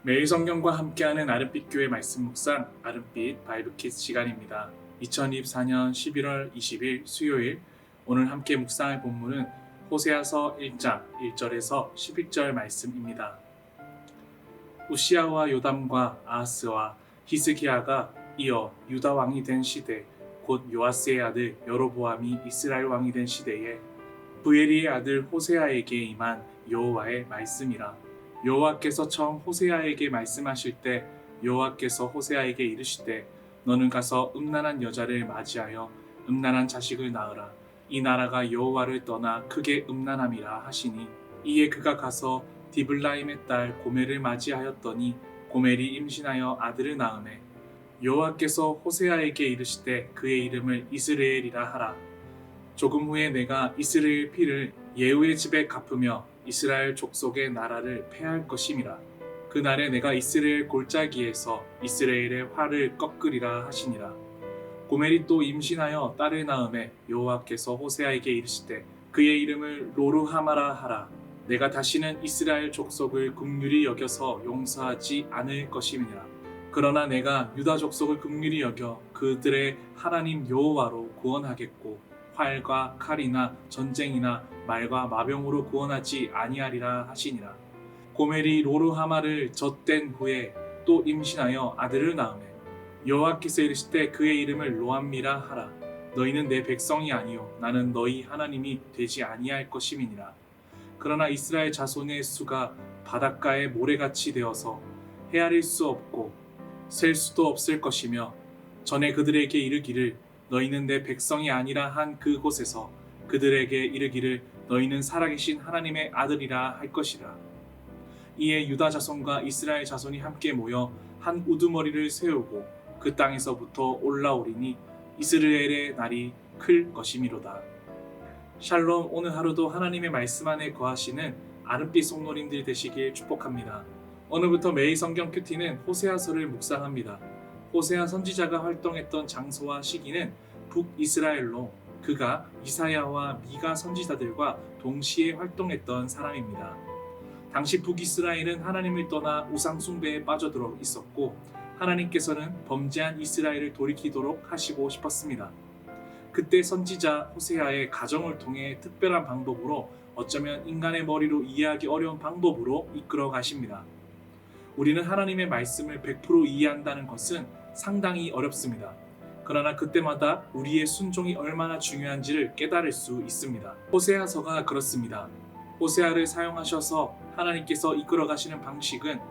매일 성경과 함께하는 아름빛 교회 말씀 묵상 아름빛 바이블 키즈 시간입니다. 2024년 11월 20일 수요일 오늘 함께 묵상할 본문은 호세아서 1장 1절에서 11절 말씀입니다. 우시아와 요담과 아하스와 히스기야가 이어 유다 왕이 된 시대 곧 요아스의 아들 여로보암이 이스라엘 왕이 된 시대에 부엘리의 아들 호세아에게 임한 여호와의 말씀이라. 여호와께서 처음 호세아에게 말씀하실 때 여호와께서 호세아에게 이르시되 너는 가서 음란한 여자를 맞이하여 음란한 자식을 낳으라. 이 나라가 여호와를 떠나 크게 음란함이라 하시니 이에 그가 가서 디블라임의 딸 고멜을 맞이하였더니 고멜이 임신하여 아들을 낳으매 여호와께서 호세아에게 이르시되 그의 이름을 이스라엘이라 하라. 조금 후에 내가 이스라엘 피를 예후의 집에 갚으며 이스라엘 족속의 나라를 패할 것임이라. 그날에 내가 이스라엘 골짜기에서 이스라엘의 활을 꺾으리라 하시니라. 고멜이 또 임신하여 딸을 낳음에 여호와께서 호세아에게 이르시되 그의 이름을 로르하마라 하라. 내가 다시는 이스라엘 족속을 긍휼히 여겨서 용서하지 않을 것임이니라. 그러나 내가 유다 족속을 긍휼히 여겨 그들의 하나님 여호와로 구원하겠고 활과 칼이나 전쟁이나 말과 마병으로 구원하지 아니하리라 하시니라. 고멜이 로르하마를 젖된 후에 또 임신하여 아들을 낳으매 여호와께서 이르시되 그의 이름을 로암미라 하라. 너희는 내 백성이 아니요 나는 너희 하나님이 되지 아니할 것임이니라. 그러나 이스라엘 자손의 수가 바닷가의 모래같이 되어서 헤아릴 수 없고 셀 수도 없을 것이며 전에 그들에게 이르기를 너희는 내 백성이 아니라 한 그곳에서 그들에게 이르기를 너희는 살아계신 하나님의 아들이라 할 것이라. 이에 유다 자손과 이스라엘 자손이 함께 모여 한 우두머리를 세우고 그 땅에서부터 올라오리니 이스라엘의 날이 클 것이미로다. 샬롬. 오늘 하루도 하나님의 말씀 안에 거하시는 아름빛 성도님들 되시길 축복합니다. 오늘부터 매일 성경 큐티는 호세아서를 묵상합니다. 호세아 선지자가 활동했던 장소와 시기는 북이스라엘로 그가 이사야와 미가 선지자들과 동시에 활동했던 사람입니다. 당시 북이스라엘은 하나님을 떠나 우상 숭배에 빠져들어 있었고 하나님께서는 범죄한 이스라엘을 돌이키도록 하시고 싶었습니다. 그때 선지자 호세아의 가정을 통해 특별한 방법으로 어쩌면 인간의 머리로 이해하기 어려운 방법으로 이끌어 가십니다. 우리는 하나님의 말씀을 100% 이해한다는 것은 상당히 어렵습니다. 그러나 그때마다 우리의 순종이 얼마나 중요한지를 깨달을 수 있습니다. 호세아서가 그렇습니다. 호세아를 사용하셔서 하나님께서 이끌어 가시는 방식은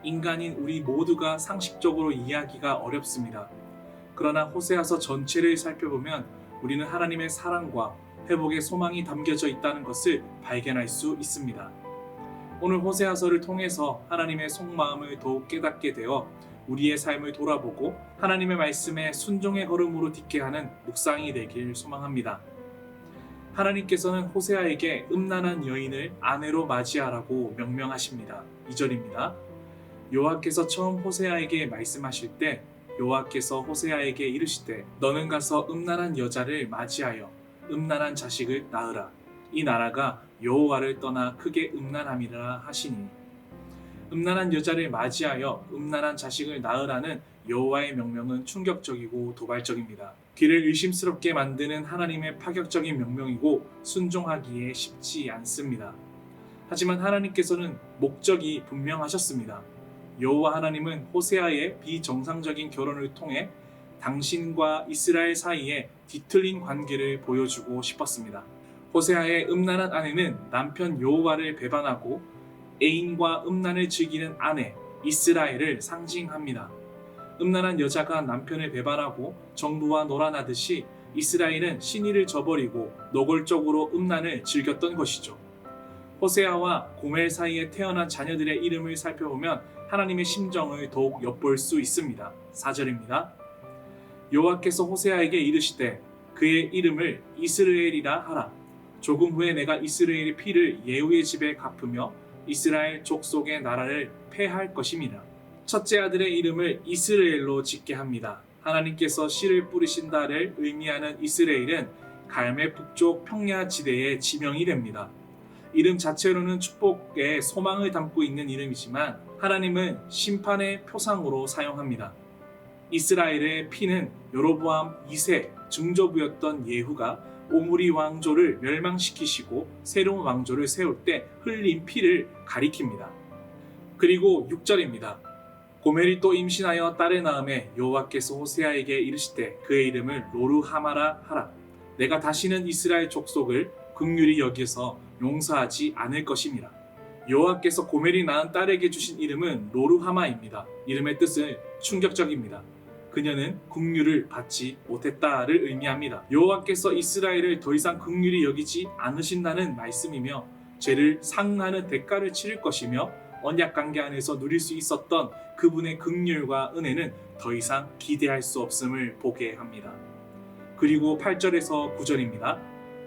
인간인 우리 모두가 상식적으로 이해하기가 어렵습니다. 그러나 호세아서 전체를 살펴보면 우리는 하나님의 사랑과 회복의 소망이 담겨져 있다는 것을 발견할 수 있습니다. 오늘 호세아서를 통해서 하나님의 속마음을 더욱 깨닫게 되어 우리의 삶을 돌아보고 하나님의 말씀에 순종의 걸음으로 딛게 하는 묵상이 되길 소망합니다. 하나님께서는 호세아에게 음란한 여인을 아내로 맞이하라고 명령하십니다. 2절입니다. 여호와께서 처음 호세아에게 말씀하실 때 여호와께서 호세아에게 이르시되 너는 가서 음란한 여자를 맞이하여 음란한 자식을 낳으라. 이 나라가 여호와를 떠나 크게 음란함이라 하시니 음란한 여자를 맞이하여 음란한 자식을 낳으라는 여호와의 명령은 충격적이고 도발적입니다. 귀를 의심스럽게 만드는 하나님의 파격적인 명령이고 순종하기에 쉽지 않습니다. 하지만 하나님께서는 목적이 분명하셨습니다. 여호와 하나님은 호세아의 비정상적인 결혼을 통해 당신과 이스라엘 사이에 뒤틀린 관계를 보여주고 싶었습니다. 호세아의 음란한 아내는 남편 여호와를 배반하고 애인과 음란을 즐기는 아내 이스라엘을 상징합니다. 음란한 여자가 남편을 배반하고 정부와 놀아나듯이 이스라엘은 신의를 저버리고 노골적으로 음란을 즐겼던 것이죠. 호세아와 고멜 사이에 태어난 자녀들의 이름을 살펴보면 하나님의 심정을 더욱 엿볼 수 있습니다. 4절입니다. 여호와께서 호세아에게 이르시되 그의 이름을 이스라엘이라 하라. 조금 후에 내가 이스라엘의 피를 예후의 집에 갚으며 이스라엘 족속의 나라를 패할 것임이라. 첫째 아들의 이름을 이스라엘로 짓게 합니다. 하나님께서 씨를 뿌리신다를 의미하는 이스라엘은 갈멜 북쪽 평야 지대의 지명이 됩니다. 이름 자체로는 축복의 소망을 담고 있는 이름이지만 하나님은 심판의 표상으로 사용합니다. 이스라엘의 피는 여로보암 2세 증조부였던 예후가 오므리 왕조를 멸망시키시고 새로운 왕조를 세울 때 흘린 피를 가리킵니다. 그리고 6절입니다. 고멜이 또 임신하여 딸을 낳음에 여호와께서 호세아에게 이르시되 그의 이름을 로르하마라 하라. 내가 다시는 이스라엘 족속을 긍휼히 여기서 용서하지 않을 것임이라. 여호와께서 고멜이 낳은 딸에게 주신 이름은 로르하마입니다. 이름의 뜻은 충격적입니다. 그녀는 긍휼을 받지 못했다를 의미합니다. 여호와께서 이스라엘을 더 이상 긍휼히 여기지 않으신다는 말씀이며 죄를 상하는 대가를 치를 것이며 언약 관계 안에서 누릴 수 있었던 그분의 긍휼과 은혜는 더 이상 기대할 수 없음을 보게 합니다. 그리고 8절에서 9절입니다.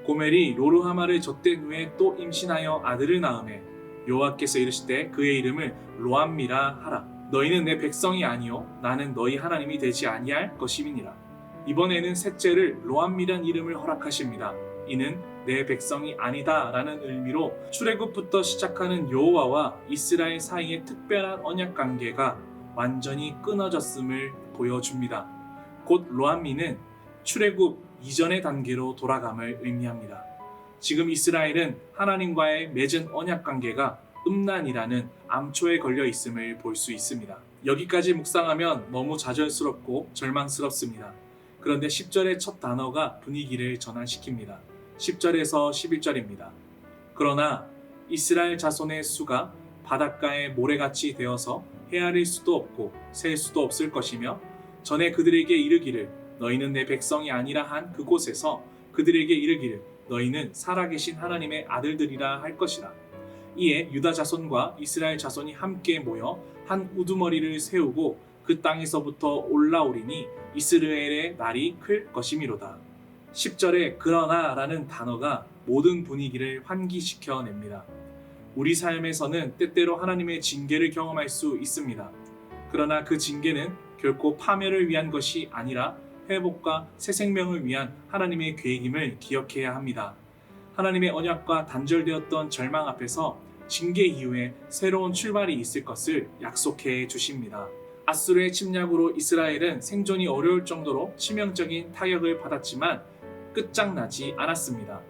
고멜이 로르하마를 젖된 후에 또 임신하여 아들을 낳음에 여호와께서 이르시되 그의 이름을 로암미라 하라. 너희는 내 백성이 아니요 나는 너희 하나님이 되지 아니할 것임이니라. 이번에는 셋째를 로암미란 이름을 허락하십니다. 이는 내 백성이 아니다 라는 의미로 출애굽부터 시작하는 여호와와 이스라엘 사이의 특별한 언약 관계가 완전히 끊어졌음을 보여줍니다. 곧 로암미는 출애굽 이전의 단계로 돌아감을 의미합니다. 지금 이스라엘은 하나님과의 맺은 언약 관계가 음란이라는 암초에 걸려 있음을 볼 수 있습니다. 여기까지 묵상하면 너무 좌절스럽고 절망스럽습니다. 그런데 10절의 첫 단어가 분위기를 전환시킵니다. 10절에서 11절입니다. 그러나 이스라엘 자손의 수가 바닷가의 모래같이 되어서 헤아릴 수도 없고 셀 수도 없을 것이며 전에 그들에게 이르기를 너희는 내 백성이 아니라 한 그곳에서 그들에게 이르기를 너희는 살아계신 하나님의 아들들이라 할 것이라. 이에 유다 자손과 이스라엘 자손이 함께 모여 한 우두머리를 세우고 그 땅에서부터 올라오리니 이스라엘의 날이 클 것이미로다. 10절에 그러나 라는 단어가 모든 분위기를 환기시켜냅니다. 우리 삶에서는 때때로 하나님의 징계를 경험할 수 있습니다. 그러나 그 징계는 결코 파멸을 위한 것이 아니라 회복과 새 생명을 위한 하나님의 계획임을 기억해야 합니다. 하나님의 언약과 단절되었던 절망 앞에서 징계 이후에 새로운 출발이 있을 것을 약속해 주십니다. 아수르의 침략으로 이스라엘은 생존이 어려울 정도로 치명적인 타격을 받았지만 끝장나지 않았습니다.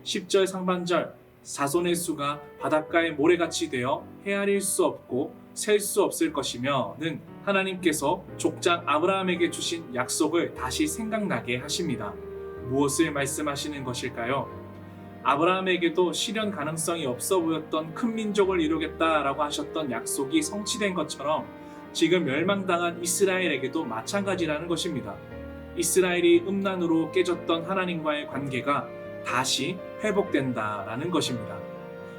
10절 상반절 자손의 수가 바닷가의 모래같이 되어 헤아릴 수 없고 셀 수 없을 것이며는 하나님께서 족장 아브라함에게 주신 약속을 다시 생각나게 하십니다. 무엇을 말씀하시는 것일까요? 아브라함에게도 실현 가능성이 없어 보였던 큰 민족을 이루겠다라고 하셨던 약속이 성취된 것처럼 지금 멸망당한 이스라엘에게도 마찬가지라는 것입니다. 이스라엘이 음란으로 깨졌던 하나님과의 관계가 다시 회복된다라는 것입니다.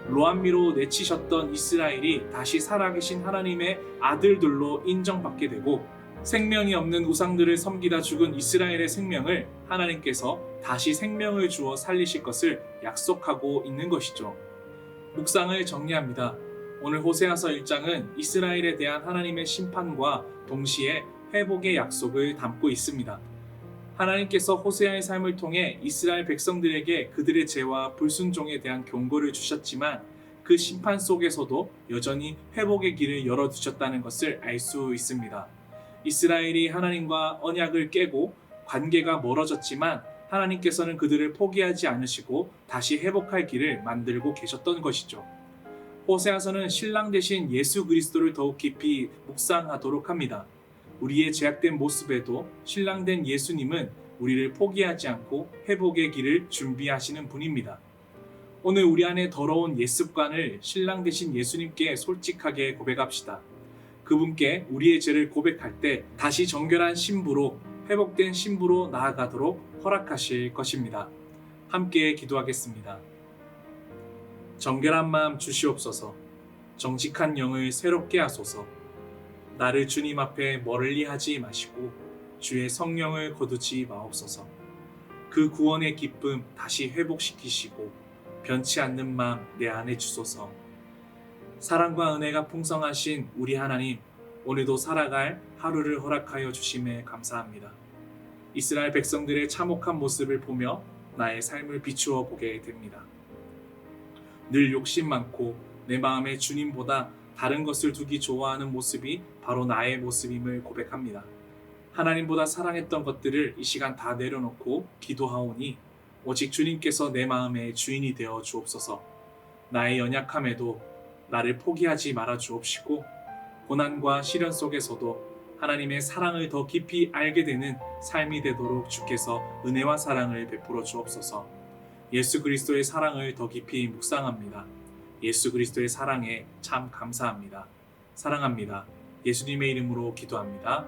로암미로 내치셨던 이스라엘이 다시 살아계신 하나님의 아들들로 인정받게 되고 생명이 없는 우상들을 섬기다 죽은 이스라엘의 생명을 하나님께서 다시 생명을 주어 살리실 것을 약속하고 있는 것이죠. 묵상을 정리합니다. 오늘 호세아서 1장은 이스라엘에 대한 하나님의 심판과 동시에 회복의 약속을 담고 있습니다. 하나님께서 호세아의 삶을 통해 이스라엘 백성들에게 그들의 죄와 불순종에 대한 경고를 주셨지만 그 심판 속에서도 여전히 회복의 길을 열어두셨다는 것을 알 수 있습니다. 이스라엘이 하나님과 언약을 깨고 관계가 멀어졌지만 하나님께서는 그들을 포기하지 않으시고 다시 회복할 길을 만들고 계셨던 것이죠. 호세아서는 신랑 되신 예수 그리스도를 더욱 깊이 묵상하도록 합니다. 우리의 죄악된 모습에도 신랑된 예수님은 우리를 포기하지 않고 회복의 길을 준비하시는 분입니다. 오늘 우리 안에 더러운 옛습관을 신랑 되신 예수님께 솔직하게 고백합시다. 그분께 우리의 죄를 고백할 때 다시 정결한 신부로 회복된 신부로 나아가도록 허락하실 것입니다. 함께 기도하겠습니다. 정결한 마음 주시옵소서. 정직한 영을 새롭게 하소서. 나를 주님 앞에 멀리 하지 마시고 주의 성령을 거두지 마옵소서. 그 구원의 기쁨 다시 회복시키시고 변치 않는 마음 내 안에 주소서. 사랑과 은혜가 풍성하신 우리 하나님, 오늘도 살아갈 하루를 허락하여 주심에 감사합니다. 이스라엘 백성들의 참혹한 모습을 보며 나의 삶을 비추어 보게 됩니다. 늘 욕심 많고 내 마음에 주님보다 다른 것을 두기 좋아하는 모습이 바로 나의 모습임을 고백합니다. 하나님보다 사랑했던 것들을 이 시간 다 내려놓고 기도하오니 오직 주님께서 내 마음의 주인이 되어 주옵소서. 나의 연약함에도 나를 포기하지 말아 주옵시고 고난과 시련 속에서도 하나님의 사랑을 더 깊이 알게 되는 삶이 되도록 주께서 은혜와 사랑을 베풀어 주옵소서. 예수 그리스도의 사랑을 더 깊이 묵상합니다. 예수 그리스도의 사랑에 참 감사합니다. 사랑합니다. 예수님의 이름으로 기도합니다.